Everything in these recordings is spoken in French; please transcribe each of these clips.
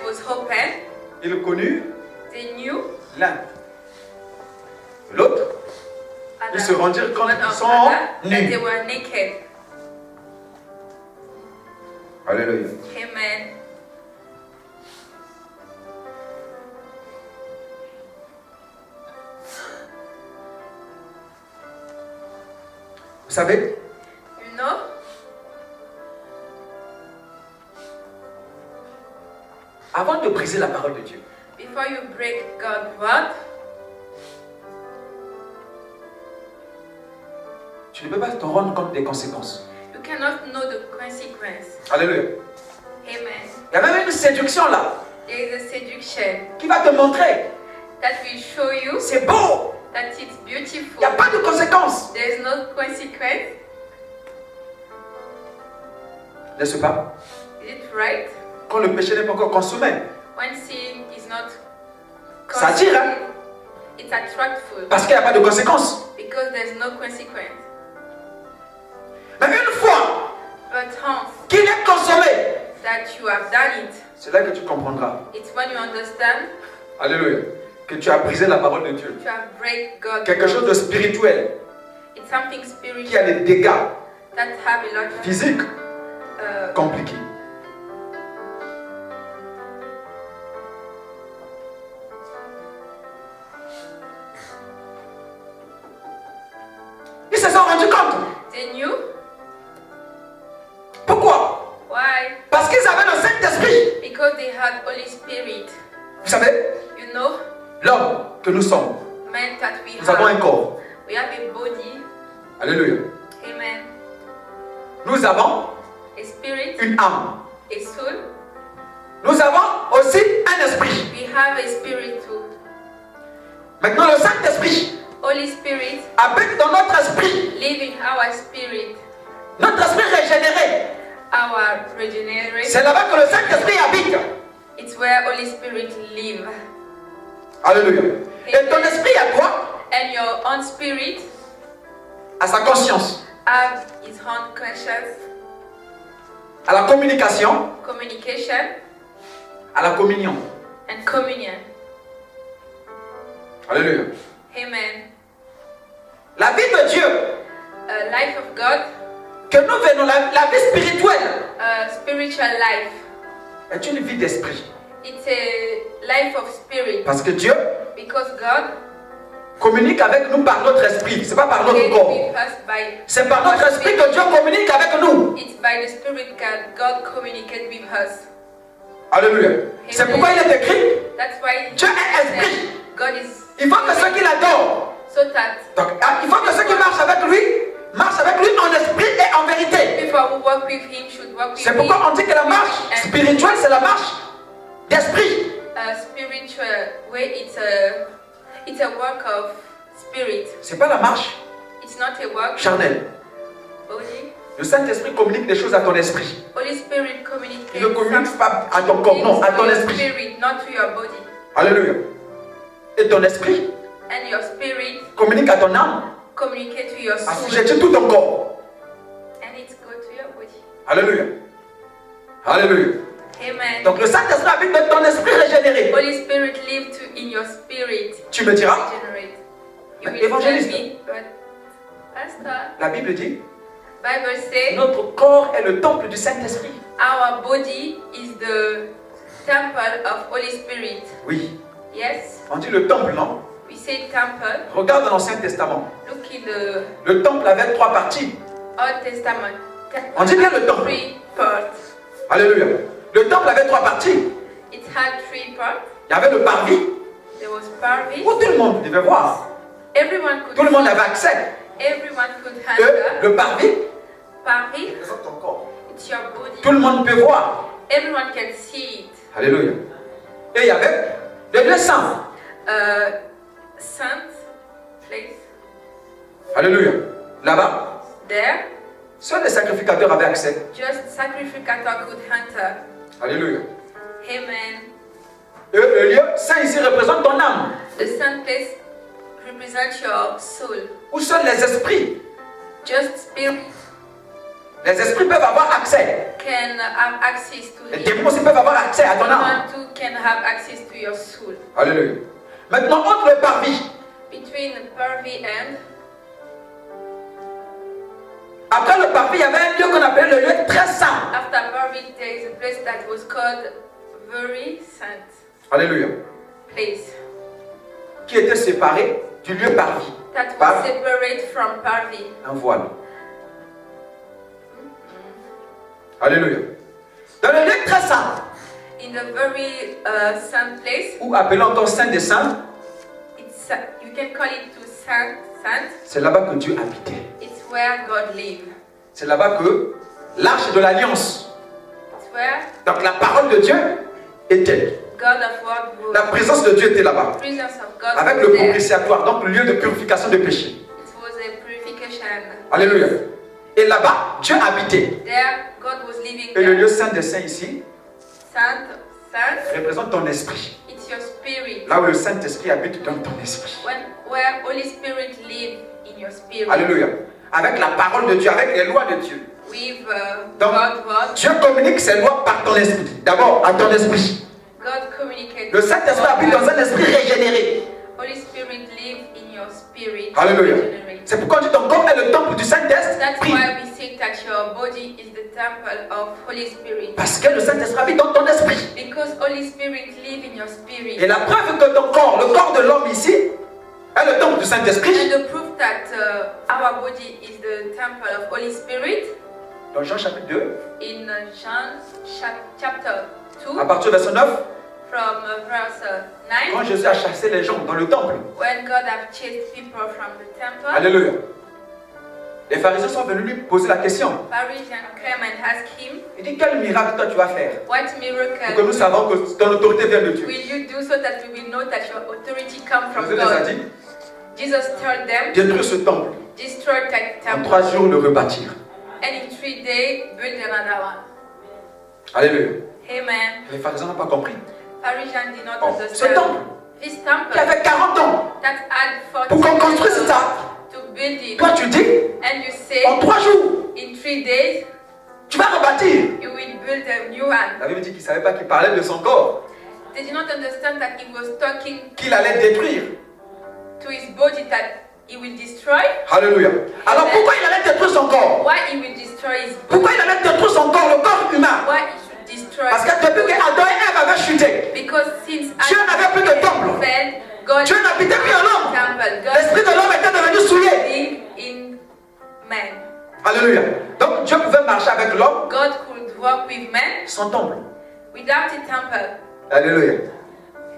was open. Ils connurent They knew l'un. L'autre, ils se rendirent compte qu'ils sont that they nus. were naked. Alléluia. Amen. Vous savez, You know, avant de briser la parole de Dieu, before you break God's word, tu ne peux pas te rendre compte des conséquences. you cannot know the consequence. Alléluia. Amen. Il y a même une séduction là There is a seduction qui va te montrer that will show you c'est beau, that it's il beautiful. n'y a pas de conséquences. There is no consequence. N'est-ce pas? Is it right? Quand le péché n'est pas encore consommé, When sin is not ça attire, hein? consumed, it's attractful Parce qu'il n'y a pas de conséquences. because there's no consequence. Mais une fois But once qu'il est consommé, that you have done it, c'est là que tu comprendras, it's when you understand alléluia, que tu as brisé la parole de Dieu. you have break God's Quelque chose de spirituel It's something qui a spiritual des dégâts that have a lot of physiques compliqués. Ils se sont rendus compte. They knew. Pourquoi? Why? Parce qu'ils avaient le Saint-Esprit. Because they had Holy Spirit. Vous savez, You know, l'homme que nous sommes, meant that we nous avons un have corps. we have a body. Alléluia. Amen. Nous avons A spirit, une âme. a soul. Nous avons aussi un esprit. We have a spirit too. Maintenant, le Saint-Esprit Holy Spirit habite dans notre esprit. live in our spirit, Notre esprit régénéré. our regenerate. C'est là-bas que le Saint-Esprit habite. It's where Holy Spirit live. Alléluia. Et ton esprit à toi And your own spirit a sa conscience, have its own conscience, à la communication, communication, à la communion. and communion. Alléluia. Amen. La vie de Dieu Life of God, que nous venons, la vie spirituelle, spiritual life. est une vie d'esprit. It's a life of spirit Parce que Dieu because God communique avec nous par notre esprit. C'est pas par notre lives corps. with us by C'est par notre esprit que Dieu communique avec nous. It's by the Spirit that God communicates with us. Alléluia. C'est pourquoi il est écrit, That's why Dieu est esprit. God is Il faut que ceux qui l'adorent, so that donc, il faut que ceux qui marchent avec lui en esprit et en vérité. people who walk with Him should walk with C'est Him. pourquoi on dit que la marche spirituelle, c'est la marche d'esprit. Spiritual way, it's a work of spirit. C'est pas la marche It's not a work charnelle. body. Le Saint-Esprit communique des choses à ton esprit. Holy Spirit communicates Il ne communique some pas à ton corps, non, à things ton to your esprit. spirit, not to your body. Alléluia. Et ton esprit And your spirit communique à ton âme, communicate to your soul. assujettis tout ton corps. And it's go to your body. Alléluia. Alléluia. Amen. Donc le Saint-Esprit habite dans ton esprit régénéré. Holy Spirit live in your spirit. Tu me diras, Regenerate. You Mais will tell évangéliste. me, but Pastor, la Bible dit, Bible says notre corps est le temple du Saint-Esprit. our body is the temple of Holy Spirit. Oui. Yes, On dit le temple, non? we say temple. Regarde dans l'Ancien Testament. Look in the Le temple avait 3 parties. Old Testament. On dit bien le temple. 3 parts. Alléluia. Le temple avait 3 parties. It had 3 parts. Il y avait le parvis, There was parvis. où tout le monde devait voir. Everyone could Tout le monde see. avait accès. Everyone could Et enter. le parvis, Parvis, représente ton corps. it's your body. Tout le monde peut voir. Everyone can see it. Alléluia. Et il y avait le lieu saint. Saint place. Alléluia. Là-bas, There, seuls les sacrificateurs avaient accès. just sacrificator could enter. Alléluia. Amen. Et le lieu saint ici représente ton âme. The saint place represents your soul. Où seuls les esprits Just spirit Les esprits peuvent avoir accès. can have access to Les him. démons aussi peuvent avoir accès à ton âme. Demon too can have access to your soul. Alléluia. Maintenant, entre le parvis. Between the parvis and Après le parvis, il y avait un lieu qu'on appelait le lieu très saint. after parvis, there is a place that was called very saint Alléluia. place Qui était séparé du lieu parvis. that Par was separate from parvis. un voile. Alléluia. Dans le lieu très saint, In the very saint place, ou appelé encore Saint des Saints, it's you can call it to saint. c'est là-bas que Dieu habitait. It's where God lives. C'est là-bas que l'arche de l'alliance, It's where donc la parole de Dieu, était. God of Word La was. présence de Dieu était là-bas. The presence of God Avec was le there. propitiatoire, donc le lieu de purification de péché. It was a purification. Alléluia. Et là-bas, Dieu habitait. There, God was living Et le lieu there. saint des saints ici Saint, représente ton esprit. it's your spirit. Là où le Saint-Esprit habite dans ton esprit. Where Holy Spirit live in your spirit. Alléluia. Avec la parole de Dieu, avec les lois de Dieu. With Donc, God's word, Dieu communique ses lois par ton esprit. D'abord, à ton esprit. God communicates. Le Saint-Esprit habite dans un esprit régénéré. Holy Spirit live in your spirit. Alléluia. Regenerate. C'est pourquoi on dit ton corps est le temple du That's Saint-Esprit. why we say that your body is the temple of Holy Spirit. Parce que le Saint-Esprit habite dans ton esprit. Because Holy Spirit live in your spirit. Et la preuve que ton corps, le corps de l'homme ici, est le temple du Saint-Esprit. And the proof that our body is the temple of Holy Spirit Dans Jean chapitre 2, in John chapter 2 à partir du verset 9, from verse quand 9, Jésus a chassé les gens dans le temple. when God have chased people from the temple, Alléluia. Les pharisiens sont venus lui poser la question. Pharisees came and asked him, Il dit, quel miracle toi tu vas faire what pour que miracle nous savons que ton autorité vient de Dieu. will you do so that we will know that your authority comes from Jésus les a God? dit, Jesus told them, détruire ce temple. destroy that En temple 3 jours, le rebâtir. and in 3 days build another one. Alléluia. Amen. Les pharisiens n'ont pas compris. Pharisees did not Oh, ce understand. temple This qui temple avait 40 ans, that had 40 pour qu'on construise years ça, to build it, toi tu dis, and you say en 3 jours, in 3 days tu vas rebâtir. you will build a new one. La Bible dit qu'il ne savait pas qu'il parlait de son corps, They did not understand that he was talking qu'il allait détruire. to his body that he will destroy. Alléluia. Alors pourquoi il allait détruire son corps? Why he will destroy his body? Pourquoi il allait détruire son corps, le corps humain? Why he should destroy? Parce que depuis que Adam et Ève avaient chuté, Because since Dieu n'avait plus de temple. fell, God Dieu n'habitait plus en l'homme. temple. God L'esprit de l'homme était devenu souillé. living in man. Alléluia. Donc Dieu pouvait marcher avec l'homme God could walk with man sans temple. without a temple. Alléluia.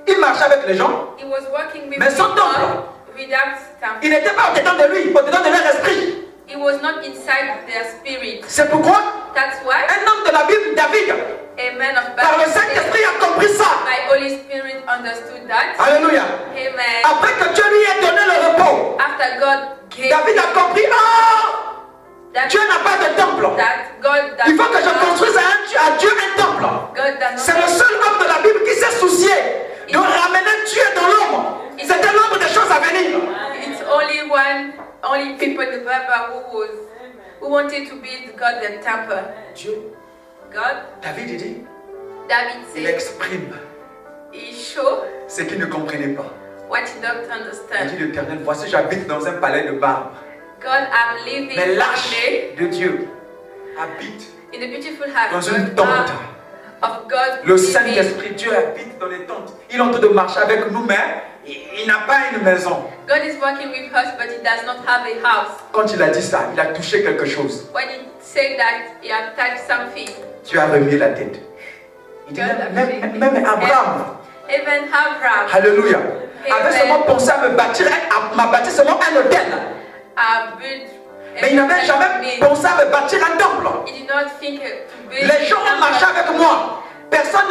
Il marchait avec les gens. He was walking with Mais sans people temple. without temple. Il n'était pas au-dedans de lui, au-dedans de leur esprit. He was not inside their spirit. C'est pourquoi That's why un homme de la Bible, David, a man of par le Bible Saint-Esprit a compris ça. my Holy Spirit understood that. Alléluia. Amen. Après que Dieu lui ait donné le repos, After God gave David a compris, that, Dieu n'a pas de temple. that God does Il faut que je not- construise à Dieu un temple. God does C'est not le seul homme de la Bible qui s'est soucié de ramener Dieu dans l'homme. C'était l'ombre des choses à venir. It's only people in the Bible who wanted to build God the temple. Dieu, God, David il dit, David il said, exprime he showed ce qu'il ne comprenait pas. what he don't Il understand. dit l'Éternel, voici j'habite dans un palais de marbre. God, I'm living Mais l'arche today de Dieu habite in the beautiful house dans une God, tente. of God. Le living. Saint-Esprit, Dieu habite dans les tentes. Il est en train de marcher avec nous, mais il n'a pas une maison. God is working with us, but he does not have a house. Quand il a dit ça, il a touché quelque chose. When he said that, he had touched something. Dieu a remué la tête. Il dit, même Abraham, Even Abraham alléluia, avait Amen. seulement pensé à m'a bâti seulement un hôtel. built. Mais il n'avait jamais pensé à me bâtir un temple. He did not think to build. Les gens ont marché avec moi. Personne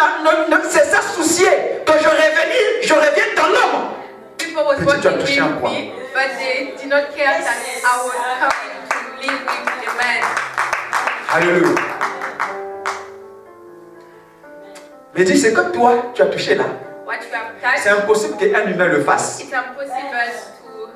ne s'est soucié que je revienne dans l'homme. People was Petit, working tu as touché un with point. me, but they did not care that I was coming to live with a man. Alléluia. Mais dis, c'est que toi, tu as touché là. What you have C'est touched, impossible qu'un humain le fasse. it's impossible to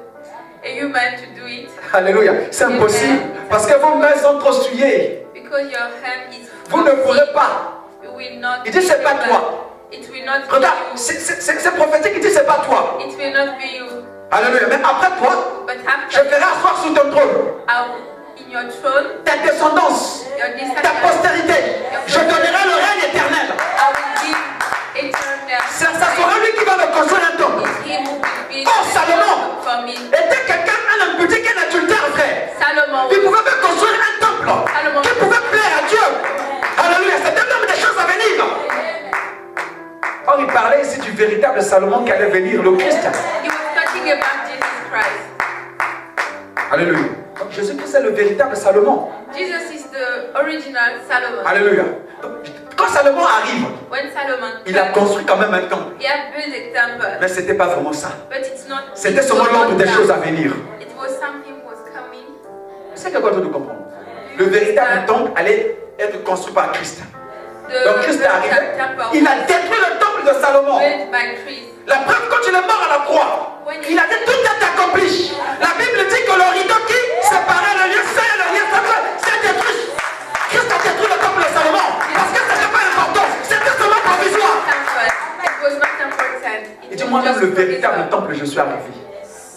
a human to do it Alléluia. C'est impossible. Parce que vos mains sont trop souillées. Because your hand is Vous ne pourrez pas. you will not Il dit c'est pas toi. It will not Regarde, be you. c'est prophétique, il dit c'est pas toi. It will not be you. Alléluia. Mais après toi, But je after ferai asseoir sur ton trône in your throne, ta descendance, your ta descendants, postérité. Je donnerai le règne éternel. I will give eternal. Ça sera lui qui va me construire un temple. It's him who will be Oh, Salomon for me. était quelqu'un, un impudique, un adultère, frère. Salomon Il pouvait me construire un temple qui pouvait plaire à Dieu. Alléluia. C'était l'homme des choses à venir. Or, il parlait ici du véritable Salomon qui allait venir, le Christ. he was talking about Jesus Christ. Alléluia. Donc, Jésus-Christ est le véritable Salomon. Jesus is the original Solomon. Alléluia. Donc, quand Salomon arrive, When Solomon il a came, construit quand même un temple. he had built a temple, Mais ce n'était pas vraiment ça. but it's not. C'était it seulement was l'ordre not des that. choses à venir. It was something was coming. C'est quelque chose de comprendre. Le véritable temple allait être construit par Christ. The Donc Christ est arrivé. Il a détruit le temple de Salomon. built by Christ. La preuve, quand il est mort à la croix, il a dit tout est accompli. La Bible dit que le rideau qui séparait le lieu saint et le lieu sacré s'est détruit. Christ a détruit le temple de Salomon parce que ce n'était pas important, c'était seulement provisoire. It was not important. Il dit moi-même le véritable temple, je suis arrivé.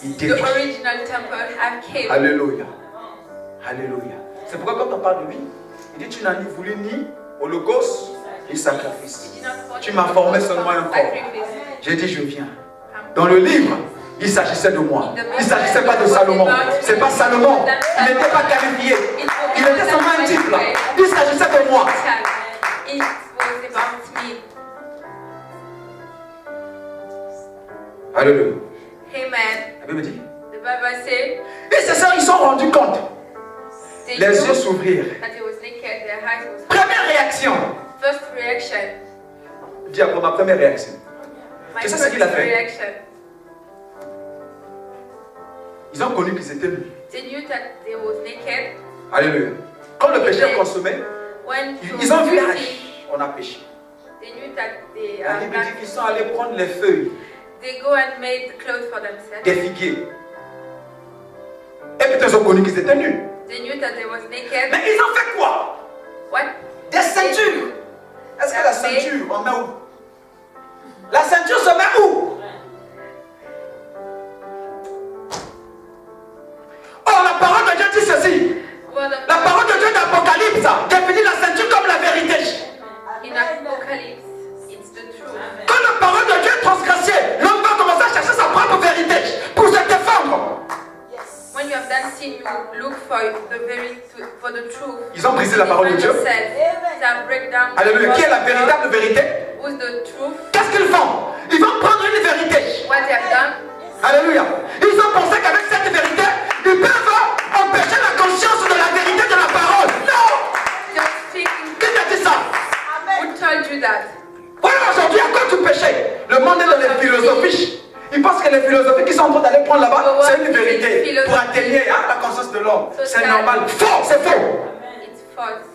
Il The détruit. original temple have came. Alléluia. Alléluia. C'est pourquoi quand on parle de lui, il dit tu n'as ni voulu ni holocauste ni sacrifice. Tu m'as formé seulement un corps. J'ai dit je viens. Dans le livre, il s'agissait de moi. Il ne s'agissait pas de Salomon. Ce n'est pas Salomon. Il n'était pas qualifié. Il était seulement un type là. Il s'agissait de moi. It was about me. Alléluia. Amen. La Bible dit. The Bible says Et c'est ça, ils se sont rendus compte. they Les knew yeux s'ouvrirent. that he was naked. Their eyes was Première réaction. first reaction. Dis après ma première réaction. My Tu sais ce first qu'il a fait? reaction. Ils ont connu qu'ils étaient nus. They knew that they was naked. Alléluia. Quand le péché est consommé, When ils ont vu, guilty, on a péché. they knew that they La Bible dit qu'ils sont allés prendre les feuilles they go and made clothes for themselves. des figuiers. Et puis ils ont connu qu'ils étaient nus. They knew that they was naked. Mais ils ont fait quoi? What? Des ceintures. Est-ce que la ceinture, on met où? La ceinture se met où? Oh, la parole de Dieu dit ceci. Well, La parole de Dieu d'Apocalypse définit la ceinture comme la vérité. in Apocalypse, it's the truth. Quand la parole de Dieu est transgressée, l'homme va commencer à chercher sa propre vérité pour se défendre. When you have done sin, you look for the truth. Ils ont brisé la parole de Dieu. Alléluia. Qui est la véritable vérité? Who's the truth? Qu'est-ce qu'ils font? Ils vont prendre une vérité. What they have done? Alléluia. Ils ont pensé qu'avec cette vérité, ils peuvent empêcher la conscience de la vérité de la parole. Non! Just thinking. Qui t'a dit ça? Who told you that? Voilà aujourd'hui à cause du péché. Le monde est dans les philosophies. Ils pensent que les philosophies qui sont en train d'aller prendre là-bas, c'est une vérité pour atteindre la conscience de l'homme. C'est normal. Faux, c'est faux. It's false.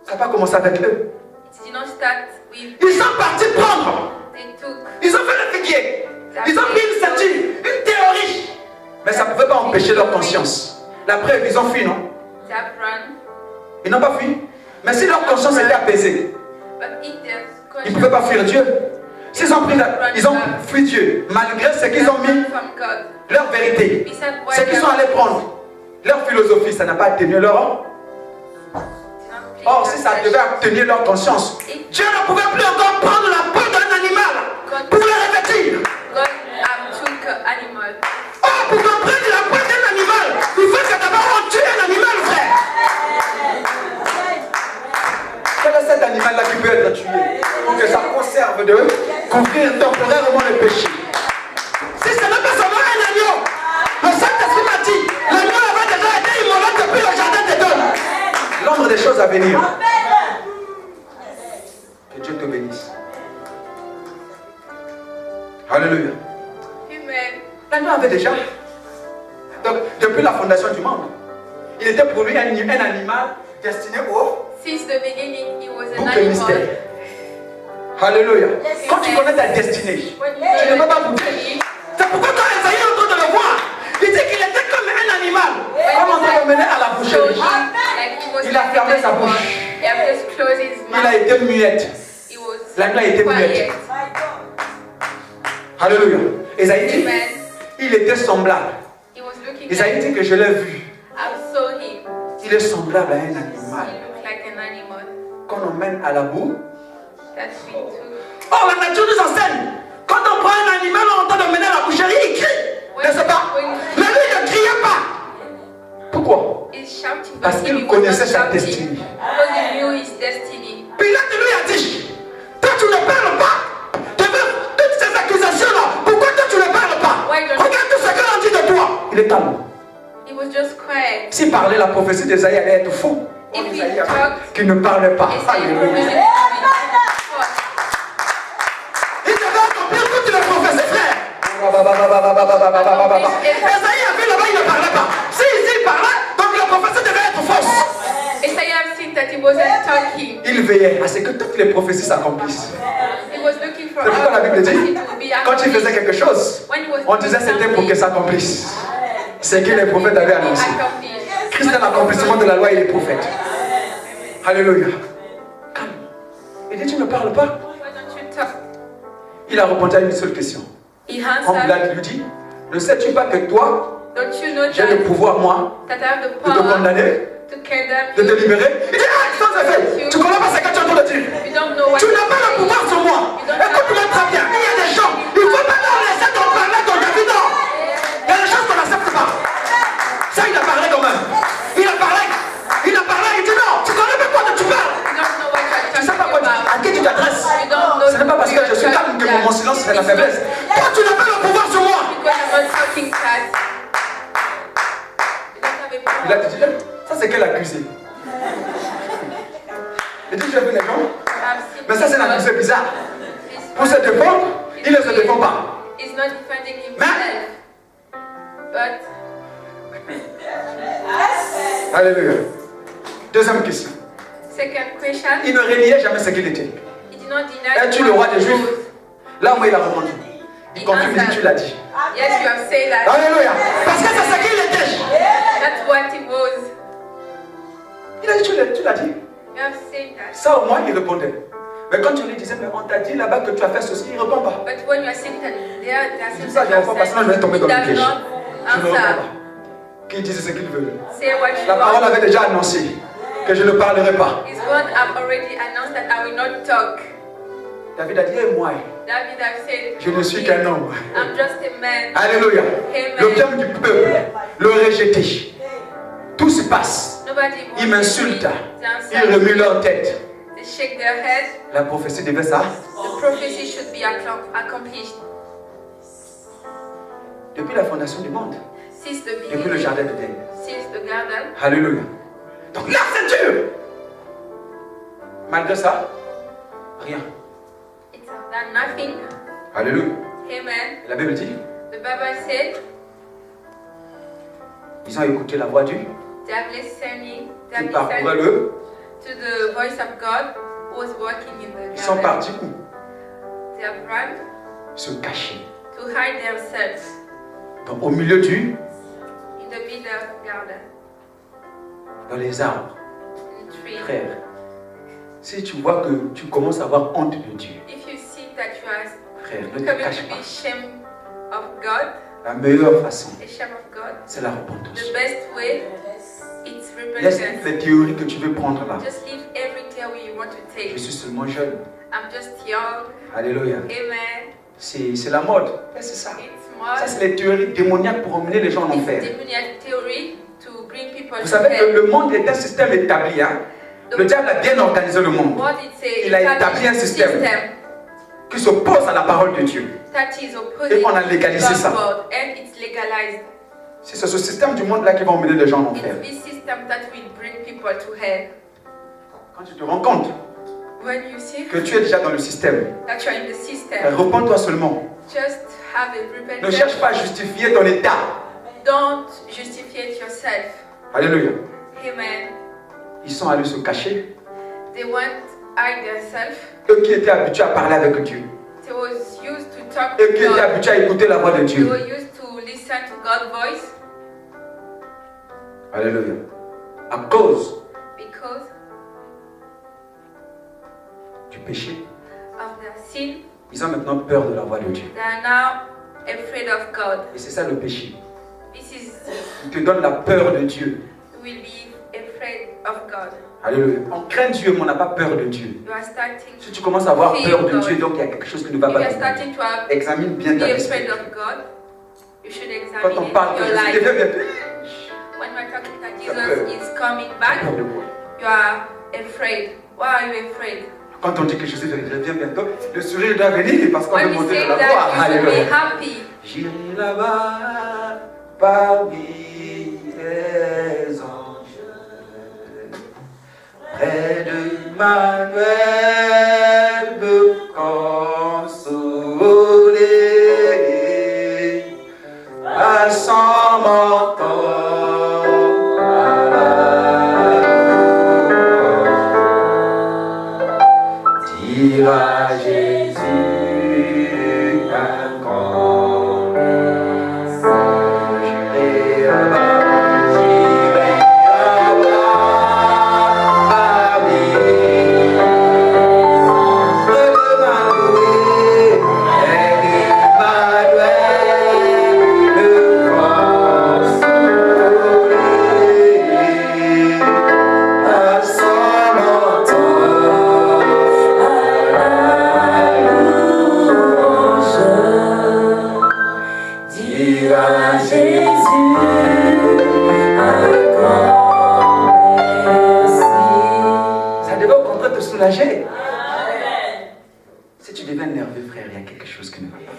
Ça n'a pas commencé avec eux. It did not start with. Ils sont partis prendre. They took. Ils ont fait le figuier. Ils ont pris une ceinture, une théorie. Mais ça ne pouvait pas empêcher leur conscience. La preuve, ils ont fui, non? They have run. Ils n'ont pas fui. Mais si leur conscience était apaisée, But if their ils ne pouvaient pas fuir Dieu. S'ils ont pris ils ont fui Dieu, malgré ce qu'ils ont mis, from God. leur vérité, ce qu'ils sont allés prendre, leur philosophie, ça n'a pas tenu leur. Or, si ça devait tenir leur conscience, Dieu ne pouvait plus encore prendre la peau d'un animal pour le revêtir. God took an animal. Oh, pour prendre la peau d'un animal, il faut que d'abord on tue un animal, frère. Quel est cet animal-là qui peut être tué pour que ça conserve de couvrir temporairement le péché? Si ce n'est pas seulement un agneau, le Saint-Esprit m'a dit, l'agneau avait déjà été immolé depuis le jardin d'Éden. L'ombre des choses à venir. Que Dieu te bénisse. Alléluia. Amen. L'agneau avait déjà. Donc, depuis la fondation du monde, il était pour lui un animal destiné au Since the beginning, he was an bouc animal. mystère. Alléluia. Quand tu connais ta destinée, tu ne peux pas bouger. C'est pourquoi quand Esaïe est en train de le voir, il dit qu'il était comme un animal, comme on doit le mener à la boucherie. Like Il a fermé sa bouche. He had just closed his Il a mouth. été muette. He was La nuit a été muette. quiet. Alléluia. Esaïe dit, Amen. il était semblable. He was looking Esaïe dit like que je l'ai vu. I saw him. Il est semblable à un He animal looked like an animal qu'on emmène à la boue. that we took. Or, la nature nous enseigne. Quand on prend un animal, on entend l'emmener à la boucherie, il crie. N'est-ce pas? Mais lui, il ne criait pas. Pourquoi? He's shouting, Parce but qu'il he was connaissait not sa shouting destinée. because he knew his destiny. Pilate lui a dit, toi tu ne parles pas. Tu veux toutes ces accusations-là. Pourquoi toi tu ne parles pas? Why don't Regarde tout ce qu'on dit de toi. Il est calme. He was just quiet. S'il parlait, la prophétie d'Esaïe allait être faux. If he Isaïe a dit talked, qu'il ne parlait pas. Isaiah Alléluia. prophecy Il devait accomplir toutes les prophéties, frère. Esaïe a vu là-bas, il ne parlait pas. Si ici il parlait, donc la prophétie devait être fausse. Isaiah have seen that he wasn't talking. Il veillait à ce que toutes les prophéties s'accomplissent. He was looking for C'est pourquoi la Bible dit, to be quand il faisait quelque chose, when he was on disait c'était pour que ça s'accomplisse. C'est que les prophètes avaient annoncé. Christ est l'accomplissement de la loi et les prophètes. Alléluia. Calme. Il dit, tu ne parles pas. Why don't you talk? Il a répondu à une seule question. He Quand answered, Pilate lui dit, ne sais-tu pas que toi, don't you know j'ai le that, pouvoir, moi, that I have the de te power condamner, to condemn de te you? libérer? Il dit, ah, sans effet. Tu connais pas ce que tu es en train de dire. You don't know what Tu n'as pas le pouvoir sur moi. Écoute-moi très bien. Il y a des gens, il ne faut pas leur laisser ton parler, ton David. Il y a des choses qu'on n'accepte pas. Ça, il a parlé quand même. Il a parlé. Il a parlé. Il dit non, tu connais pas quoi que tu parles. You don't know what you're Tu sais pas talking quoi, à about. qui tu t'adresses. You don't know Ce n'est pas parce que je suis calme que mon silence fait la faiblesse. Toi, tu n'as pas le pouvoir sur moi. Because I'm not talking fast. You don't have a Il a power. dit, ça c'est quel accusé. Il dit, j'ai vu les gens. I've seen Mais ça c'est un accusé people. bizarre. This Pour se one défendre, il ne se défend pas. is not defending himself. But Alléluia. Deuxième question. second question, Il ne régnait jamais ce qu'il était. he did not deny Es-tu le roi des the Juifs? truth. Là où il a répondu. Il confirme, il dit, tu l'as dit. Yes, you have said that. Alléluia. Parce que c'est ce qu'il était. That's what he was. Il a dit, tu l'as dit. You have said that. Ça au moins, il répondait. Mais quand tu lui disais, mais on t'a dit là-bas que tu as fait ceci, il ne répond pas. But when you are saying that they are saying Ça, je ne réponds pas, sinon je vais tomber dans le does piège. not Je ne réponds answer. pas. Qu'il dise ce qu'il veut. Say what you La parole want. avait déjà annoncé que je ne parlerai pas. His word have already announced that I will not talk. David a dit, et moi, David have said, je ne suis qu'un homme. I'm just a man. Alléluia. Amen. Le thème du peuple, le rejeté. Tout se passe. Nobody Ils m'insultent. wants Ils remuent leur tête. They shake their head. La prophétie devait ça. The prophecy should be accomplished. Depuis la fondation du monde. Since the Depuis le beginning. jardin d'Éden. Since the garden. Alléluia. Donc là, c'est dur. Malgré ça, rien. It's done nothing. Alléluia. Amen. Et la Bible dit, The Bible said ils ont écouté la voix du they have listening. They qui have parcourait listened le. to the voice of God who was walking in the Ils sont garden. partis où? They have run Se cacher. to hide themselves Donc au milieu du, in the middle of the garden. dans les arbres. In the tree. Frère, si tu vois que tu commences à avoir honte de Dieu, If you see that you are frère, ne te coming cache to pas. be ashamed of God, La meilleure façon, ashamed of God, c'est la repentance. the best way it's Laisse repentance. toutes les théories que tu veux prendre là. Just leave every theory you want to Je take. suis seulement jeune. I'm just young. Alléluia. Amen. C'est la mode. C'est ça. It's Ça, more c'est les théories démoniaques pour emmener les gens en enfer. demoniac theory to bring people Vous to savez que hell. le monde est un système établi. Hein? Le diable a bien organisé le monde. What it's a Il a établi un système qui s'oppose à la parole de Dieu. that is opposite Et on a légalisé to ça. God's word, and it's legalized. C'est ce système du monde-là qui va emmener les gens en enfer. It's this system that will bring people to hell. Quand tu te rends compte When you see que tu es déjà dans le système, that you're in the system, repends-toi seulement. just have a Ne repentance. cherche pas à justifier ton état. Don't justify it yourself. Alléluia. Amen. Ils sont allés se cacher. They want hide themselves. Eux qui étaient habitués à parler avec Dieu. They was used to talk Eux to qui étaient God. habitués à écouter la voix de They Dieu. were used to listen to God's voice Alléluia. À cause péché, of their sin, ils ont maintenant peur de la voix de Dieu. they are now afraid of God. Et c'est ça le péché. This is, Il te donne la peur de Dieu. you will be afraid of God. Alléluia. On craint Dieu, mais on n'a pas peur de Dieu. You are starting Si tu commences à avoir Fear peur de God. Dieu, donc il y a quelque chose qui ne va If pas you are bien. starting to have, Examine bien be ta vie. afraid of God, you should Quand examine on parle de your Jésus, life. tu deviens When we're talking that Tu as peur. Jesus is coming bien. back, Peur de quoi? you are afraid. Why are you afraid? Quand on dit que Jésus revient bientôt, le sourire doit venir parce qu'on veut When we monter say dans la gloire. that, you should be Alléluia. happy. J'irai là-bas parmi les anges, près de Manuel me consoler, passant mon temps à la dire à Jésus un grand message. J'irai là-bas, parmi les anges de Manuel, le consoler, passant mon temps dire à Jésus un grand merci. Ça devait au contraire te soulager. Si tu deviens nerveux, frère, il y a quelque chose qui ne va pas.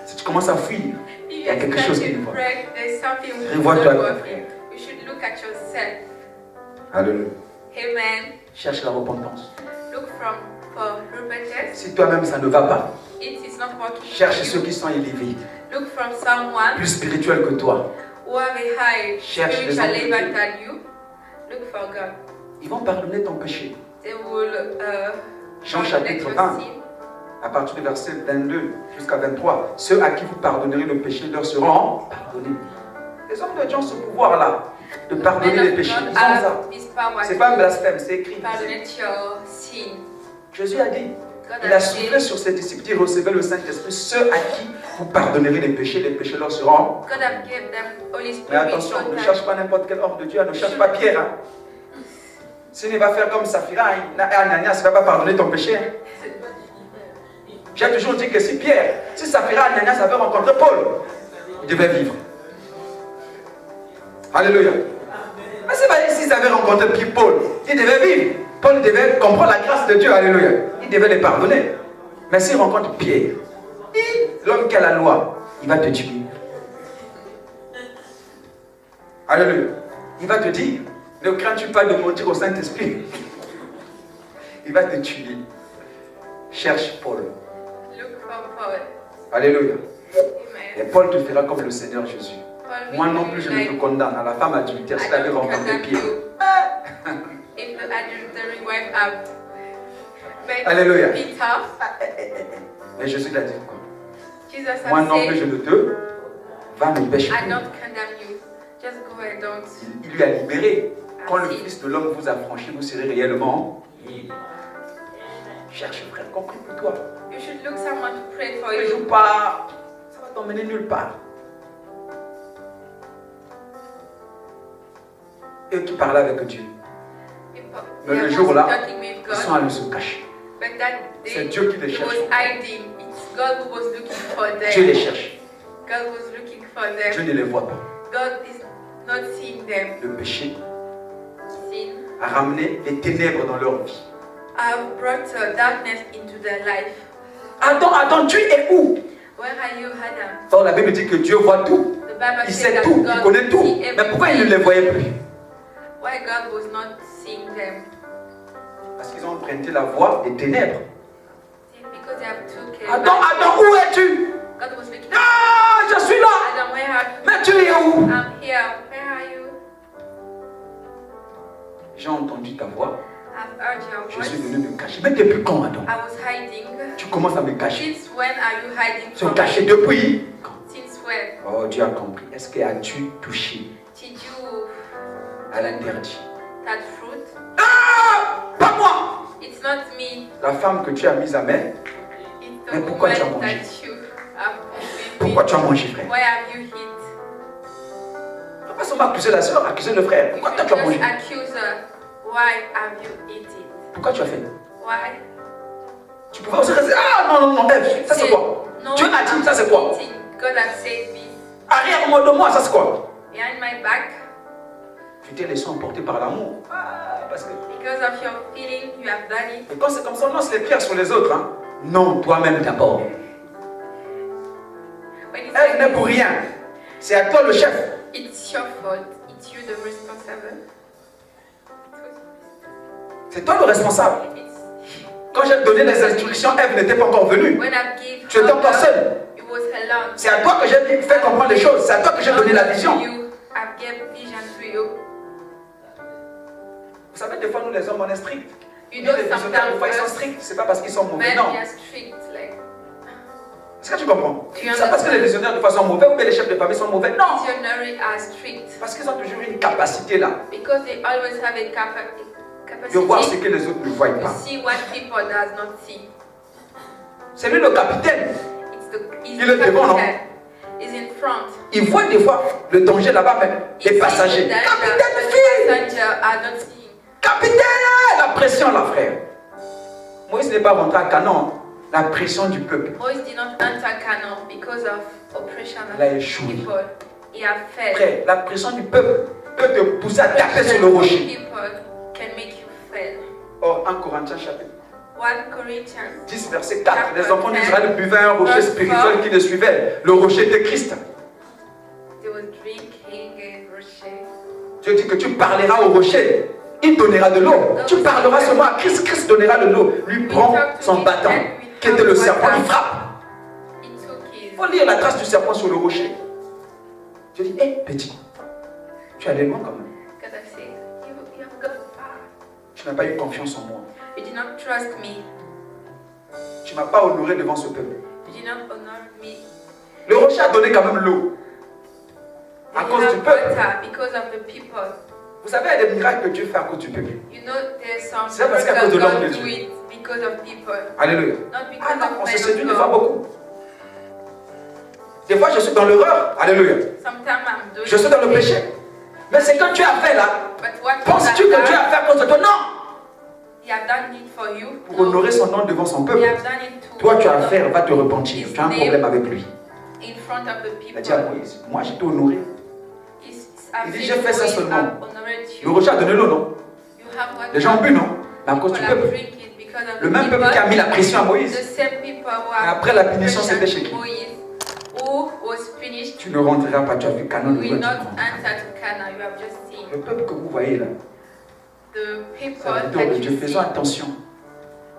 Si tu commences à fuir, il y a quelque chose qui ne va pas. There's something we Revois-toi. should look at. You should look at yourself. Alléluia. Amen. Cherche la repentance. Look for repentance. Si toi-même ça ne va pas, It is not working. cherche for ceux you. qui sont élevés, Look from someone plus spirituels que toi. who have a high Cherche les spiritual hommes. level than you. Look for God. Ils vont pardonner ton péché. They will Jean let chapitre your 20. sin. À partir du verset 22 jusqu'à 23, ceux à qui vous pardonnerez le péché leur seront pardonnés. Les hommes de Dieu ont ce pouvoir-là de pardonner Men les of péchés. God Ils ont ça. have this power C'est pas un to blasphème, c'est écrit. pardon your sin. Jésus a dit, God il a has soufflé said, sur ses disciples, dit recevez le Saint-Esprit, ceux à qui vous pardonnerez les péchés leur seront. God have given them Holy Mais Spirit. attention, so ne that cherche pas n'importe quel homme de Dieu, ne cherche pas Pierre. Hein. S'il ne va faire comme Saphira, Ananias ne va pas pardonner ton péché. Hein. J'ai toujours dit que si Saphira Ananias avait rencontré Paul, il devait vivre. Alléluia. Mais c'est pas s'ils avaient rencontré Paul, il devait vivre. Paul devait comprendre la grâce de Dieu. Alléluia. Il devait les pardonner. Mais s'il rencontre Pierre, l'homme qui a la loi, il va te tuer. Alléluia. Il va te dire, ne crains-tu pas de mentir au Saint-Esprit? Il va te tuer. Cherche Paul. Look for Paul. Alléluia. Et Amen. Paul te fera comme le Seigneur Jésus. Paul will Moi non be plus, je ne like, te condamne à la femme adultère si I tu avais don't rencontré condemn Pierre. you. If the adultery wife have met Alléluia. Peter, Mais Jésus l'a dit quoi? Jesus has Moi non plus, je said, ne te va ne pêche I plus. don't condemn you. Just go and don't. Il lui a libéré. Quand le Fils de l'homme vous a franchi, vous serez réellement libre. Cherche frère, compris pour toi. You should look someone to pray for Ne joue you. pas, ça va t'emmener nulle part. Eux qui parlaient avec Dieu, People, mais they le are jour-là, talking with ils sont God, allés se cacher. but that C'est day, Dieu qui les he cherche. was hiding. It's God who was looking for Dieu les them. cherche. God was looking for Dieu them. ne les voit pas. God is not seeing them. Le péché Sin a ramené les ténèbres dans leur vie. have brought darkness into their life. Adam, tu es où? Where are you, Adam? Or, la Bible dit que Dieu voit tout. The Bible Il says sait that tout, il God connaît tout. see Mais pourquoi il ne everything. les voyait plus? Why God was not seeing them? Parce qu'ils ont emprunté la voie des ténèbres. Because they have took Adam, où es-tu? God was looking. Ah, je suis là. Adam, where are you? Mais tu es où? I'm here. Where are you? J'ai entendu ta voix. I've heard your Je suis voice. venu me cacher. Mais depuis quand, Adam? I was hiding. Tu commences à me cacher. Since when are you hiding Se from cacher me? depuis quand? Since when? Oh, Dieu a compris. Est-ce que as-tu touché Did you à l'interdit? that fruit? Ah, pas moi. not me. La femme que tu as mise à main, It's mais the pourquoi tu as woman mangé? that you have been Pourquoi with. tu as mangé, frère? Why have you hit? On va pas seulement accuser la soeur, accuser le frère. You Pourquoi toi should tu as just mangé? accuse her. Why have you eaten? Pourquoi tu as fait? Why? Tu pouvais aussi rester. Ah non, non, non, Ève, ça c'est quoi? No, Dieu m'a dit, ça c'est quoi? eating. God has said this. Arrière-moi de moi, ça c'est quoi? Behind my back, Tu t'es laissé emporter par l'amour. Ah, parce que. because of your feeling, you have done it. Et quand c'est comme ça, on lance les pierres sur les autres. Hein? Non, toi-même d'abord. When it's Elle like n'est pour rien. C'est à toi le chef. it's your fault. It's you the responsible. C'est toi le responsable. It's Quand j'ai donné les instructions, Ève n'était pas encore venue. when I gave Tu étais encore seul. it was alone. C'est à toi que j'ai fait comprendre les choses. C'est à toi que j'ai donné la vision. You have given vision to you. Vous savez, des fois, nous les hommes, on est stricts. You Mais know les visionnaires, des fois, ils sont sometimes stricts. C'est pas parce qu'ils sont mauvais, men non. they are strict, like Est-ce que tu comprends? Tu C'est pas parce que les visionnaires, des fois, sont mauvais ou que les chefs de famille sont mauvais. Non. visionary are strict Parce qu'ils ont toujours une capacité là because they always have a de voir ce capacity que les autres ne voient to pas. see what people does not see. C'est lui le capitaine. He's Il est the devant, non? captain. He's in front. Il voit des fois le danger là-bas même. He Les sees passagers. the danger, Capitaine, but fille! the passenger are not seeing. Capitaine! La pression là, frère. Moïse n'est pas rentré à Canaan. La pression du peuple. Moïse did not enter Canaan because of oppression Il a of échoué. people. He have failed. Frère, la pression du peuple peut te pousser à taper sur le Oppression of rocher. people can make you fail. Or, 1 Corinthiens chapitre 1 Corinthians 10, verset 4. Les enfants d'Israël buvaient un rocher spirituel qui les suivait. Le rocher était Christ. they were drinking a rocher. Dieu dit que tu parleras au rocher. Il donnera de l'eau. Tu parleras seulement à Christ. Christ donnera de l'eau. Lui prend son bâton, qui était le serpent. Il frappe. He took his. Il faut lire la trace du serpent sur le rocher. Dieu dit, hé, petit, tu es allé loin quand même. God has said, you have gone far. Tu n'as pas eu confiance en moi. You did not trust me. Tu ne m'as pas honoré devant ce peuple. You did not honor me. Le rocher a donné quand même l'eau. À You cause du have peuple. water because of the people. Vous savez, il y a des miracles que Dieu fait à cause du peuple. You know there's some C'est parce qu'à cause de l'homme de God Dieu. do it because of people. Alléluia. Not Ah because non, of on se men séduit of des fois God. beaucoup. Des fois, je suis dans l'erreur. Alléluia. Sometimes I'm doing Je suis dans le it. péché. Mais c'est quand Dieu a fait là. But what Penses-tu que Dieu a fait à cause de toi? Non. He have done it for you. Pour honorer son nom devant son He peuple. have done it to Toi, tu as honor affaire, va te repentir. Tu as un problème avec lui. in front of the Il a dit à people. Moïse, moi je t'ai honoré. Il dit, j'ai fait ça seulement. Le Le rocher a donné l'eau, non? Les gens ont bu, non? Mais à cause du peuple. Le même peuple qui a mis la pression à Moïse. Et après la punition, c'était chez qui? Tu ne rentreras pas, tu as vu Canaan. will not enter to Canaan. You have just seen Le peuple que vous voyez là, the people serviteur de that Dieu, you faisons see, attention.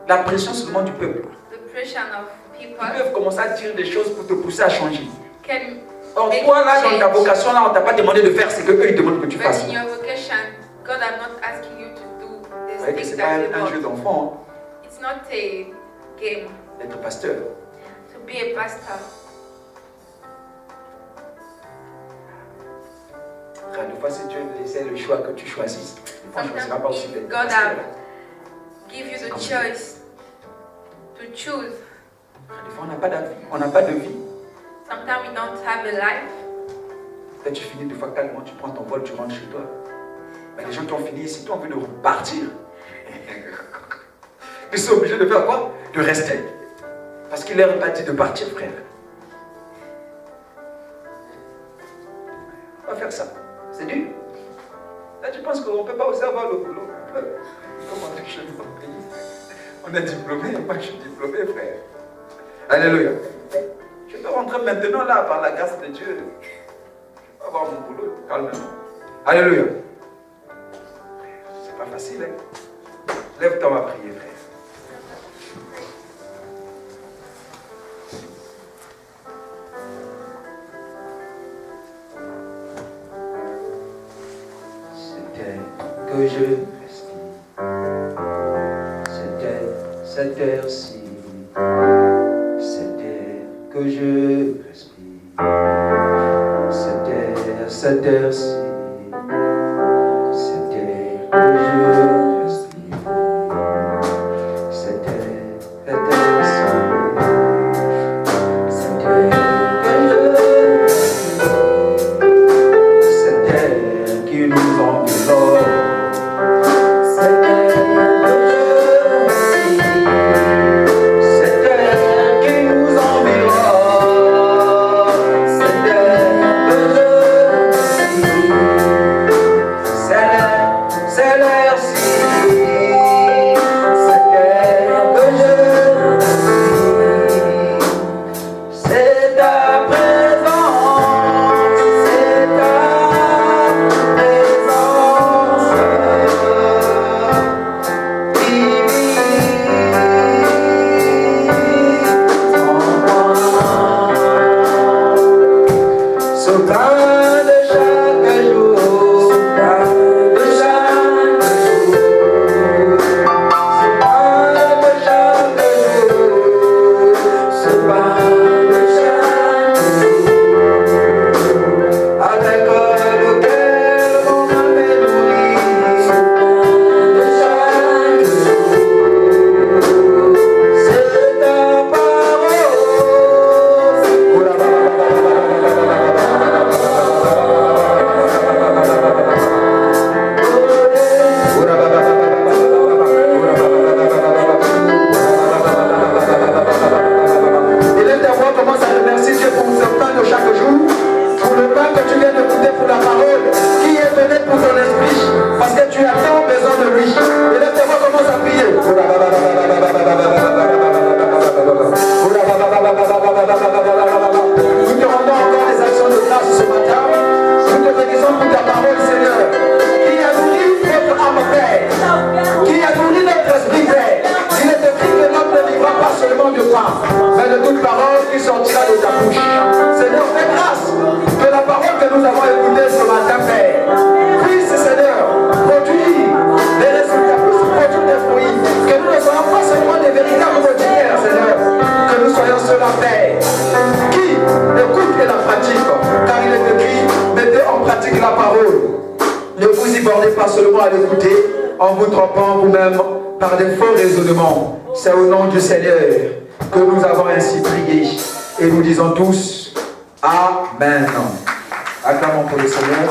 La pression seulement du peuple. the pressure of Ils people peuvent commencer à dire des choses pour te pousser à changer. can. Or, toi là, dans ta vocation là, on t'a pas demandé de faire ce que eux ils demandent que tu But fasses. in your vocation, God is not asking you to do Vous the voyez que things c'est that pas you un jeu want. d'enfant It's not a game hein, d'être pasteur. to be a pastor. Frère, des fois, si Dieu laissait le choix que tu choisisses, des fois, on ne choisira pas aussi Sometimes d'être if God pasteur. have give you the choice to choose, Des fois, on n'a pas d'avis, on n'a pas de vie. sometimes we don't have a life. Quand tu finis, des fois, calmement, tu prends ton vol, tu rentres chez toi. Mais les gens qui ont fini ici, tu as envie de repartir. Ils sont obligés de faire quoi? De rester. Parce qu'il leur a pas dit de partir, frère. On va faire ça. C'est dur. Là, tu penses qu'on ne peut pas aussi avoir le boulot? On peut. Comment on est chez nous au pays? On est diplômé, moi je suis diplômé, frère. Alléluia. Je peux rentrer maintenant là par la grâce de Dieu. Je peux avoir mon boulot calmement. Alléluia. C'est pas facile, hein? Lève-toi, on va prier, frère. C'était que je respire. C'était cette heure-ci. C'était que je respire. C'était cette heure-ci. C'était que je respire. Nous te rendons encore les actions de grâce ce matin. Nous te bénissons pour ta parole, Seigneur, qui a nourri notre âme, Père, qui a nourri notre esprit, Père. Il est écrit que l'homme ne vivra pas seulement de pain, mais de toute parole qui sortira de ta bouche. Seigneur, fais grâce que la parole que nous avons écoutée ce matin, Père, puisse, Seigneur, produire des résultats, puisse produire des fruits, que nous ne soyons pas seulement des véritables motifères, Seigneur, que nous soyons ceux-là, Père, qui écoutent et la pratiquent, car il est écrit, mettez en pratique la parole. Ne vous y bornez pas seulement à l'écouter, en vous trompant vous-même par des faux raisonnements. C'est au nom du Seigneur que nous avons ainsi prié. Et nous disons tous, Amen. Acclamons pour le Seigneur.